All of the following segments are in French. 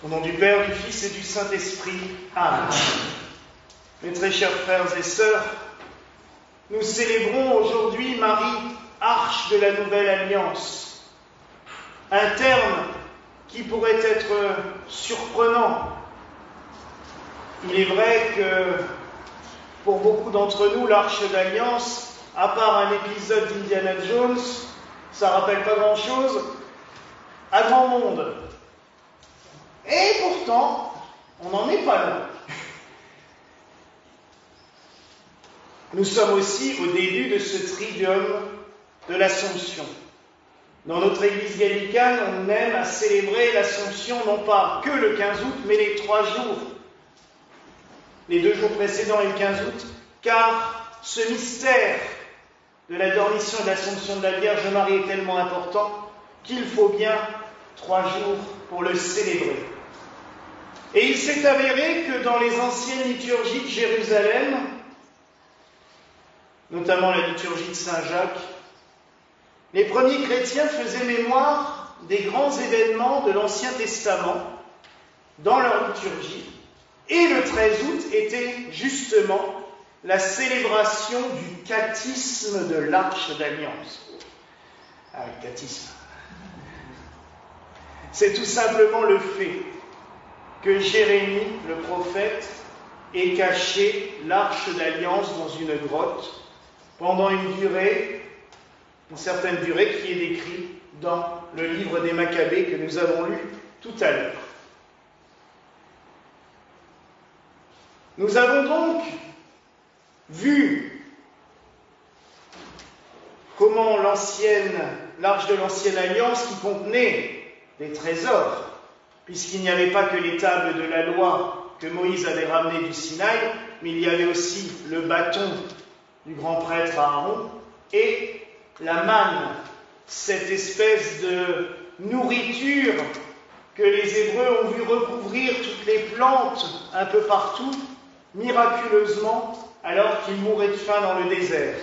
Au nom du Père, du Fils et du Saint-Esprit. Amen. Mes très chers frères et sœurs, nous célébrons aujourd'hui Marie, arche de la Nouvelle Alliance. Un terme qui pourrait être surprenant. Il est vrai que pour beaucoup d'entre nous, l'Arche d'Alliance, à part un épisode d'Indiana Jones, ça ne rappelle pas grand-chose à grand monde. Et pourtant, on n'en est pas là. Nous sommes aussi au début de ce triduum de l'Assomption. Dans notre Église gallicane, on aime à célébrer l'Assomption non pas que le 15 août, mais les 3 jours. Les 2 jours précédents et le 15 août, car ce mystère de la dormition et de l'Assomption de la Vierge Marie est tellement important qu'il faut bien 3 jours pour le célébrer. Et il s'est avéré que dans les anciennes liturgies de Jérusalem, notamment la liturgie de Saint-Jacques, les premiers chrétiens faisaient mémoire des grands événements de l'Ancien Testament dans leur liturgie. Et le 13 août était justement la célébration du catéchisme de l'Arche d'Alliance. Ah, le catéchisme. C'est tout simplement le fait que Jérémie, le prophète, ait caché l'Arche d'Alliance dans une grotte pendant une certaine durée qui est décrite dans le livre des Maccabées que nous avons lu tout à l'heure. Nous avons donc vu comment l'Arche de l'Ancienne Alliance, qui contenait des trésors, puisqu'il n'y avait pas que les tables de la loi que Moïse avait ramenées du Sinaï, mais il y avait aussi le bâton du grand prêtre Aaron et la manne, cette espèce de nourriture que les Hébreux ont vu recouvrir toutes les plantes un peu partout, miraculeusement, alors qu'ils mouraient de faim dans le désert.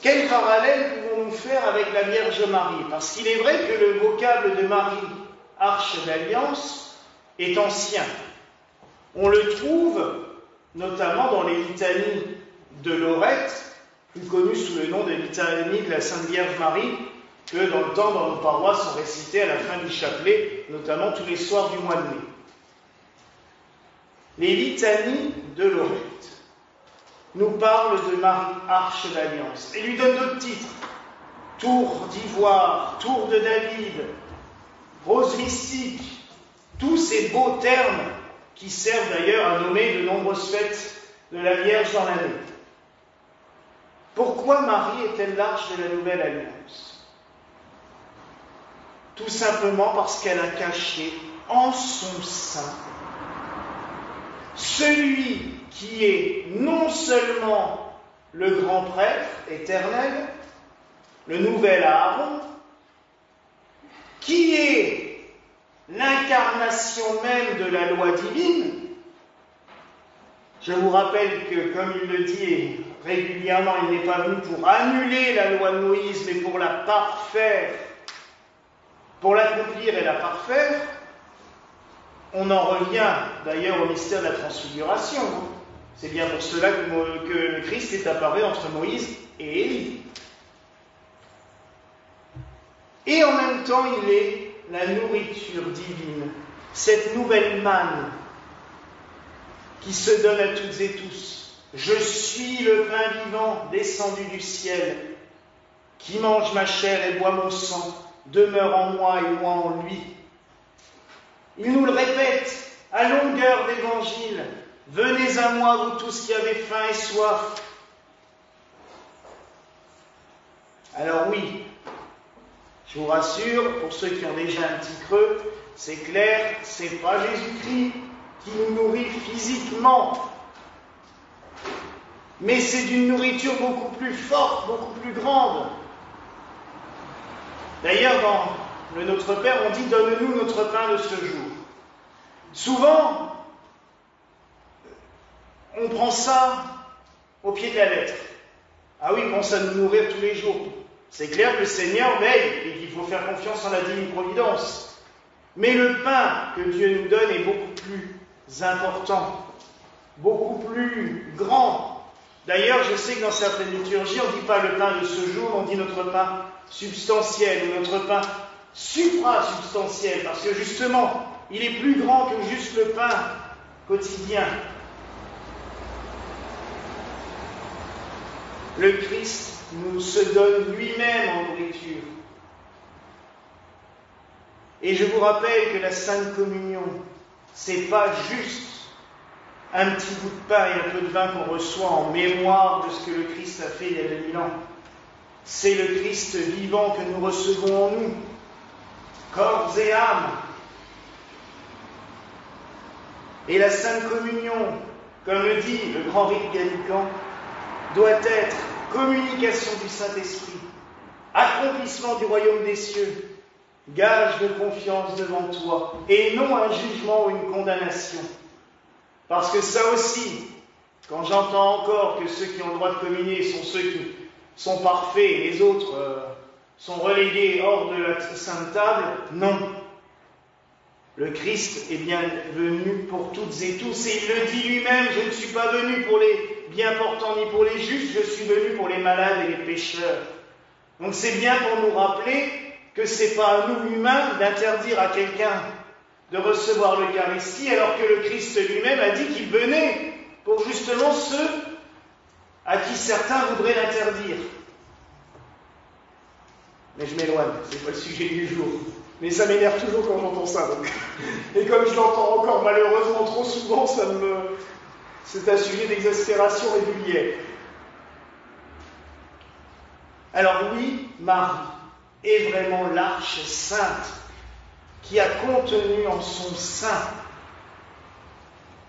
Quel parallèle pouvons-nous faire avec la Vierge Marie? Parce qu'il est vrai que le vocable de Marie, arche d'alliance, est ancien. On le trouve notamment dans les litanies de Lorette, plus connues sous le nom de litanie de la Sainte Vierge Marie, que dans le temps, dans nos paroisses, sont récitées à la fin du chapelet, notamment tous les soirs du mois de mai. Les litanies de Lorette nous parlent de Marie, arche d'alliance, et lui donnent d'autres titres. Tour d'ivoire, tour de David, rose mystique, tous ces beaux termes qui servent d'ailleurs à nommer de nombreuses fêtes de la Vierge dans l'année. Pourquoi Marie est-elle l'arche de la Nouvelle Alliance? Tout simplement parce qu'elle a caché en son sein celui qui est non seulement le grand prêtre éternel, le nouvel Aaron, qui est l'incarnation même de la loi divine. Je vous rappelle que, comme il le dit régulièrement, il n'est pas venu pour annuler la loi de Moïse, mais pour la parfaire, pour l'accomplir et la parfaire. On en revient d'ailleurs au mystère de la transfiguration. C'est bien pour cela que le Christ est apparu entre Moïse et Élie. Et en même temps, il est la nourriture divine, cette nouvelle manne qui se donne à toutes et tous. Je suis le pain vivant descendu du ciel, qui mange ma chair et boit mon sang, demeure en moi et moi en lui. Il nous le répète à longueur d'évangile. Venez à moi, vous tous qui avez faim et soif. Alors oui, je vous rassure, pour ceux qui ont déjà un petit creux, c'est clair, c'est pas Jésus-Christ qui nous nourrit physiquement. Mais c'est d'une nourriture beaucoup plus forte, beaucoup plus grande. D'ailleurs, dans le Notre Père, on dit « Donne-nous notre pain de ce jour ». Souvent, on prend ça au pied de la lettre. Ah oui, on pense à nous nourrir tous les jours. C'est clair que le Seigneur veille et qu'il faut faire confiance en la divine providence. Mais le pain que Dieu nous donne est beaucoup plus important, beaucoup plus grand. D'ailleurs, je sais que dans certaines liturgies, on ne dit pas le pain de ce jour, on dit notre pain substantiel ou notre pain supra-substantiel, parce que justement, il est plus grand que juste le pain quotidien. Le Christ nous se donne lui-même en nourriture. Et je vous rappelle que la Sainte Communion, c'est pas juste un petit bout de pain et un peu de vin qu'on reçoit en mémoire de ce que le Christ a fait il y a 2000 ans. C'est le Christ vivant que nous recevons en nous, corps et âme. Et la Sainte Communion, comme le dit le grand rite gallican, doit être communication du Saint-Esprit, accomplissement du royaume des cieux, gage de confiance devant toi, et non un jugement ou une condamnation. Parce que ça aussi, quand j'entends encore que ceux qui ont le droit de communier sont ceux qui sont parfaits et les autres sont relégués hors de la Sainte Table, non. Le Christ est bien venu pour toutes et tous, et il le dit lui-même, je ne suis pas venu pour les bien portants ni pour les justes, je suis venu pour les malades et les pécheurs. Donc c'est bien pour nous rappeler que c'est pas à nous humains d'interdire à quelqu'un de recevoir l'Eucharistie, alors que le Christ lui-même a dit qu'il venait pour justement ceux à qui certains voudraient l'interdire. Mais je m'éloigne, c'est pas le sujet du jour. Mais ça m'énerve toujours quand j'entends ça. Donc. Et comme je l'entends encore malheureusement trop souvent, c'est un sujet d'exaspération régulière. Alors oui, Marie est vraiment l'arche sainte qui a contenu en son sein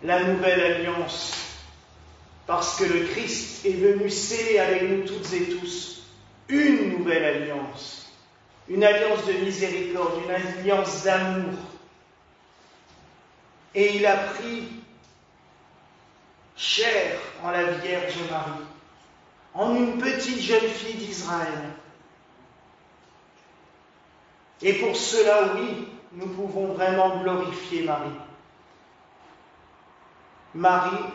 la nouvelle alliance, parce que le Christ est venu sceller avec nous toutes et tous une nouvelle alliance, une alliance de miséricorde, une alliance d'amour. Et il a pris chair en la Vierge Marie, en une petite jeune fille d'Israël. Et pour cela, oui, nous pouvons vraiment glorifier Marie. Marie,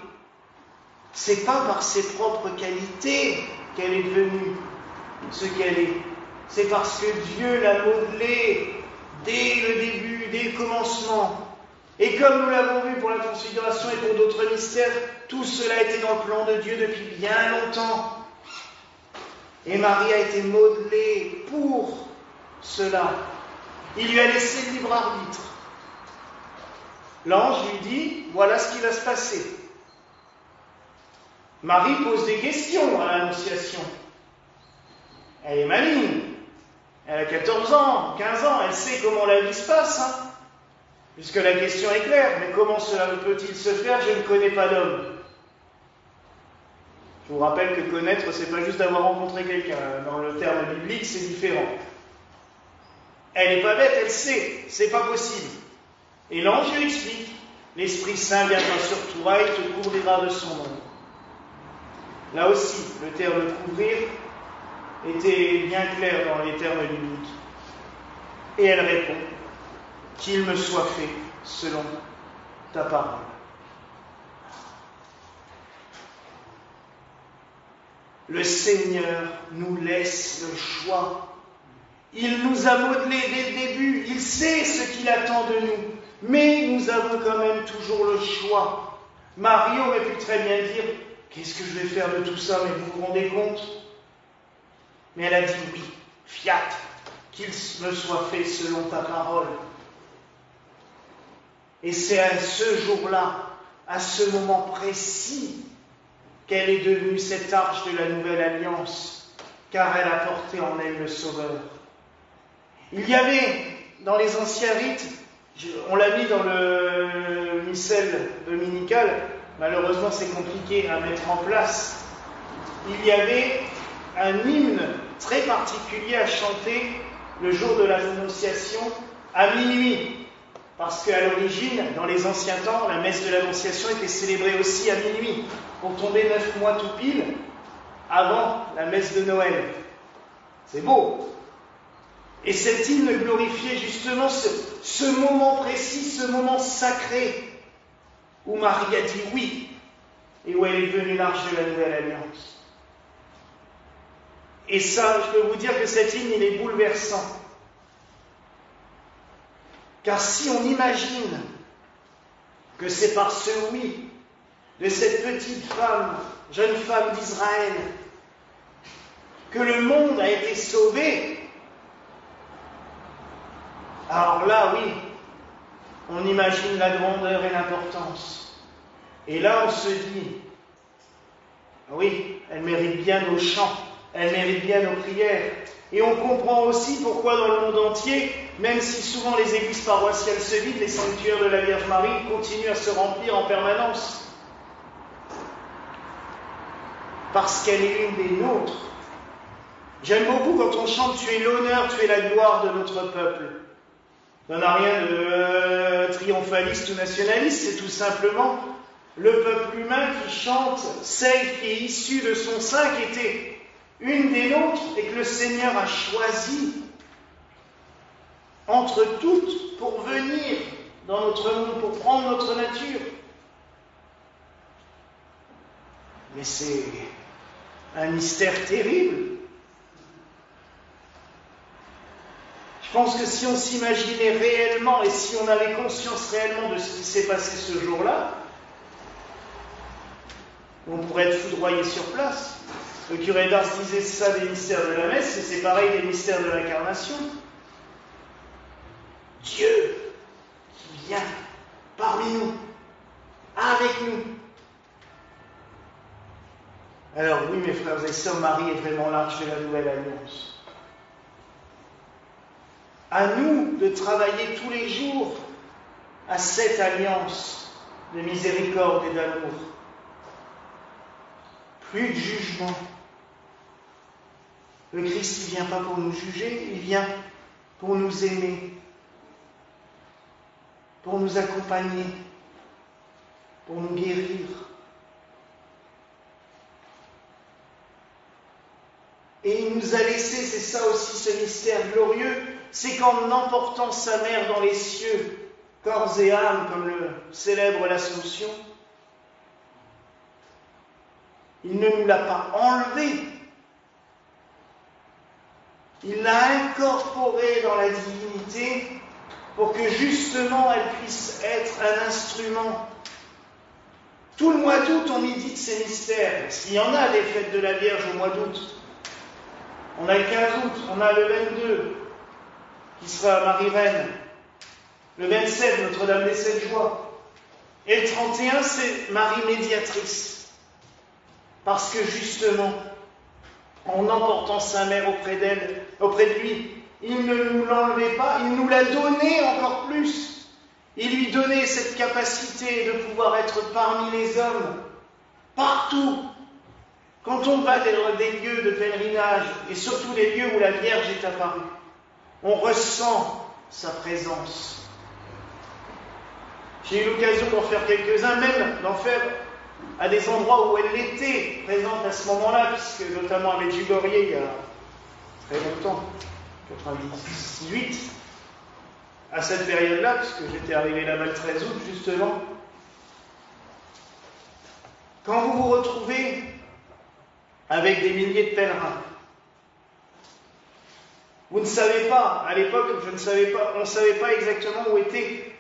c'est pas par ses propres qualités qu'elle est devenue ce qu'elle est. C'est parce que Dieu l'a modelée dès le début, dès le commencement. Et comme nous l'avons vu pour la transfiguration et pour d'autres mystères, tout cela était dans le plan de Dieu depuis bien longtemps. Et Marie a été modelée pour cela. Il lui a laissé le libre arbitre. L'ange lui dit, voilà ce qui va se passer. Marie pose des questions à l'Annonciation. Elle est maligne. Elle a 14 ans, 15 ans, elle sait comment la vie se passe. Puisque la question est claire, mais comment cela peut-il se faire? Je ne connais pas d'homme. Je vous rappelle que connaître, c'est pas juste d'avoir rencontré quelqu'un. Dans le terme biblique, c'est différent. Elle n'est pas bête, elle sait, c'est pas possible. Et l'ange lui explique, l'Esprit Saint viendra sur toi et te couvrira de son nom. Là aussi, le terme couvrir était bien clair dans les termes bibliques. Et elle répond, qu'il me soit fait selon ta parole. Le Seigneur nous laisse le choix. Il nous a modelés dès le début, il sait ce qu'il attend de nous, mais nous avons quand même toujours le choix. Marie aurait pu très bien dire, qu'est-ce que je vais faire de tout ça, mais vous vous rendez compte? Mais elle a dit oui, fiat, qu'il me soit fait selon ta parole. Et c'est à ce jour-là, à ce moment précis, qu'elle est devenue cette arche de la nouvelle alliance, car elle a porté en elle le Sauveur. Il y avait, dans les anciens rites, on l'a mis dans le missel dominical, malheureusement c'est compliqué à mettre en place, il y avait un hymne très particulier à chanter le jour de l'Annonciation à minuit. Parce qu'à l'origine, dans les anciens temps, la messe de l'Annonciation était célébrée aussi à minuit, pour tomber 9 mois tout pile avant la messe de Noël. C'est beau. Et cet hymne glorifiait justement ce moment précis, ce moment sacré, où Marie a dit oui, et où elle est devenue l'arche de la nouvelle alliance. Et ça, je peux vous dire que cet hymne, il est bouleversant. Car si on imagine que c'est par ce oui de cette petite femme, jeune femme d'Israël, que le monde a été sauvé, alors là, oui, on imagine la grandeur et l'importance. Et là, on se dit, oui, elle mérite bien nos chants, elle mérite bien nos prières. Et on comprend aussi pourquoi dans le monde entier, même si souvent les églises paroissiales se vident, les sanctuaires de la Vierge Marie continuent à se remplir en permanence. Parce qu'elle est une des nôtres. J'aime beaucoup quand on chante « Tu es l'honneur, tu es la gloire de notre peuple ». Ça n'a rien de triomphaliste ou nationaliste, c'est tout simplement le peuple humain qui chante celle qui est issue de son sein, qui était une des nôtres et que le Seigneur a choisi entre toutes pour venir dans notre monde, pour prendre notre nature. Mais c'est un mystère terrible. Je pense que si on s'imaginait réellement et si on avait conscience réellement de ce qui s'est passé ce jour-là, on pourrait être foudroyé sur place. Le curé d'Ars disait ça des mystères de la messe, et c'est pareil des mystères de l'incarnation. Dieu qui vient parmi nous, avec nous. Alors oui, mes frères et sœurs, Marie est vraiment l'arche de la nouvelle alliance. À nous de travailler tous les jours à cette alliance de miséricorde et d'amour. Plus de jugement. Le Christ, il ne vient pas pour nous juger, il vient pour nous aimer, pour nous accompagner, pour nous guérir. Et il nous a laissé, c'est ça aussi ce mystère glorieux, c'est qu'en emportant sa mère dans les cieux, corps et âme, comme le célèbre l'Assomption, il ne nous l'a pas enlevée, il l'a incorporée dans la divinité pour que justement elle puisse être un instrument. Tout le mois d'août, on médite ces mystères, parce qu'il y en a des fêtes de la Vierge au mois d'août. On a le 15 août, on a le 22, qui sera Marie-Reine. Le 27, Notre-Dame des Sept Joies. Et le 31, c'est Marie médiatrice. Parce que justement, en emportant sa mère auprès d'elle, auprès de lui, il ne nous l'enlevait pas, il nous l'a donné encore plus. Il lui donnait cette capacité de pouvoir être parmi les hommes, partout. Quand on va dans des lieux de pèlerinage, et surtout les lieux où la Vierge est apparue, on ressent sa présence. J'ai eu l'occasion d'en faire quelques-uns, même d'en faire à des endroits où elle était présente à ce moment-là, puisque notamment à Medjugorje, il y a très longtemps, 98, à cette période-là, puisque j'étais arrivé là-bas le 13 août, justement. Quand vous vous retrouvez avec des milliers de pèlerins, vous ne savez pas, à l'époque, on ne savait pas exactement où étaient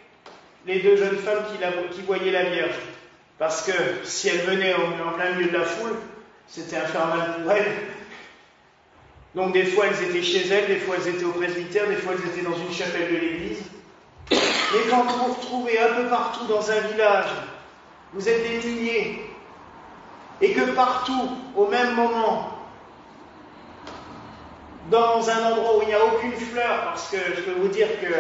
les deux jeunes femmes qui voyaient la Vierge. Parce que si elles venaient en plein milieu de la foule, c'était infernal pour elles. Donc des fois elles étaient chez elles, des fois elles étaient au presbytère, des fois elles étaient dans une chapelle de l'église. Mais quand vous vous retrouvez un peu partout dans un village, vous êtes des milliers, et que partout, au même moment, dans un endroit où il n'y a aucune fleur, parce que je peux vous dire que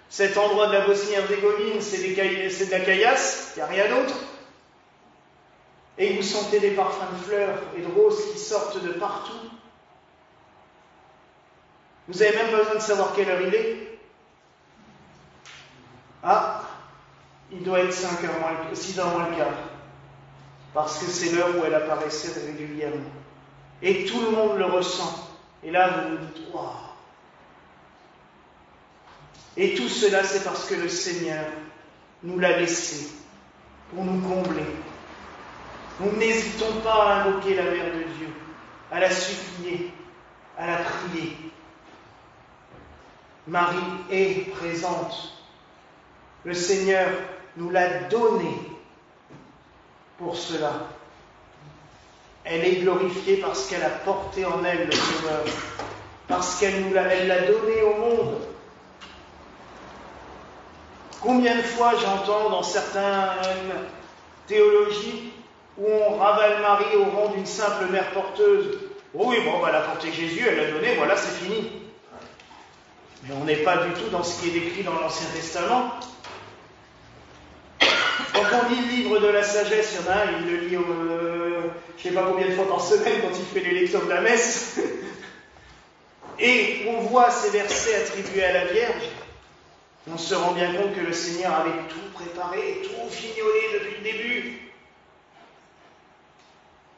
cet endroit de la Bosnie-Herzégovine, c'est de la caillasse, il n'y a rien d'autre, et vous sentez des parfums de fleurs et de roses qui sortent de partout. Vous n'avez même pas besoin de savoir quelle heure il est. Ah, il doit être 6h moins le quart. Parce que c'est l'heure où elle apparaissait régulièrement. Et tout le monde le ressent. Et là, vous vous dites, waouh! Et tout cela, c'est parce que le Seigneur nous l'a laissé pour nous combler. Nous n'hésitons pas à invoquer la Mère de Dieu, à la supplier, à la prier. Marie est présente. Le Seigneur nous l'a donnée pour cela. Elle est glorifiée parce qu'elle a porté en elle le Sauveur, parce qu'elle l'a donnée au monde. Combien de fois j'entends dans certaines théologies où on ravale Marie au rang d'une simple mère porteuse. Oh oui, bon, elle a porté Jésus, elle l'a donné, voilà, c'est fini. Mais on n'est pas du tout dans ce qui est décrit dans l'Ancien Testament. Quand on lit le livre de la sagesse, il y en a un, il le lit je ne sais pas combien de fois par semaine quand il fait les lectures de la messe. Et on voit ces versets attribués à la Vierge. On se rend bien compte que le Seigneur avait tout préparé, tout fignolé depuis le début.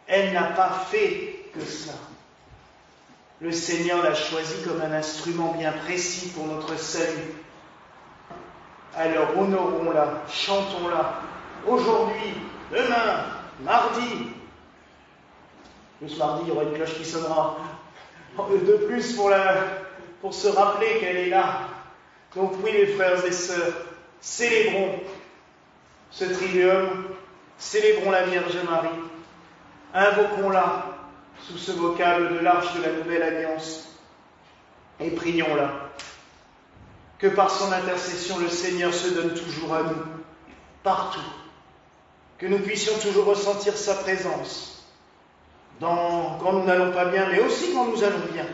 Elle n'a pas fait que cela. Le Seigneur l'a choisi comme un instrument bien précis pour notre salut. Alors honorons-la, chantons-la, aujourd'hui, demain, mardi. Plus mardi, il y aura une cloche qui sonnera. De plus pour se rappeler qu'elle est là. Donc oui, les frères et sœurs, célébrons ce triduum, célébrons la Vierge Marie, invoquons-la sous ce vocable de l'Arche de la Nouvelle Alliance et prions-la. Que par son intercession, le Seigneur se donne toujours à nous, partout. Que nous puissions toujours ressentir sa présence, quand nous n'allons pas bien, mais aussi quand nous allons bien.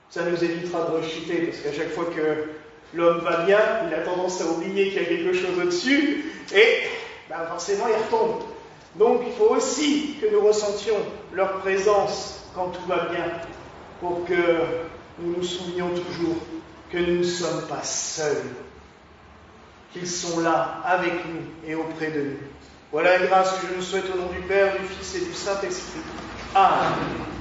Ça nous évitera de rechuter, parce qu'à chaque fois que l'homme va bien, il a tendance à oublier qu'il y a quelque chose au-dessus, et forcément il retombe. Donc il faut aussi que nous ressentions leur présence quand tout va bien, pour que nous nous souvenions toujours que nous ne sommes pas seuls, qu'ils sont là avec nous et auprès de nous. Voilà la grâce que je nous souhaite au nom du Père, du Fils et du Saint-Esprit. Amen.